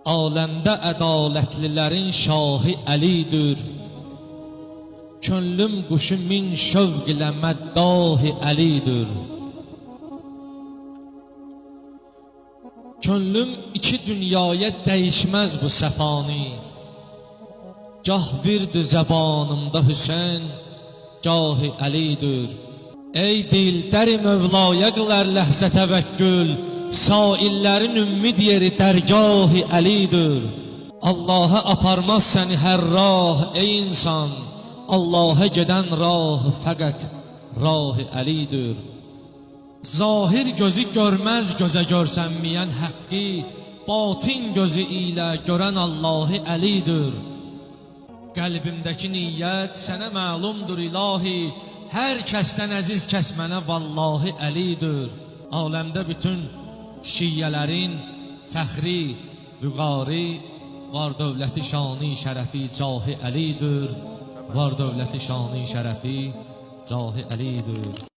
Aləmdə ədalətlilərin şahı Əlidir. Könlüm quşu min şövq ilə məddahi Əlidir. Könlüm iki dünyaya dəyişməz bu səfani. Gah vird-i zəbanımda Hüseyn, gahi Əlidir. Ey dil, dəri Mövlaya qılar ləhzə təvəkkül, saillərin ümmid yeri dərgahı Əlidir. Allah'a aparmaz səni hər rah ey insan, Allah'a gedən rah fəqət rah Əlidir. Zahir gözü görməz gözə görsənməyən həqqi, batin gözü ilə görən Allahı Əlidir. Qəlbimdəki niyyət sənə məlumdur ilahi, hər kəsdən əziz kəs mənə vallahi Əlidir. Aləmdə bütün şiyyələrin fəxri, vüqari, var dövləti şanı şərəfi cahi Əlidir. Var dövləti şanı şərəfi cahi Əlidir.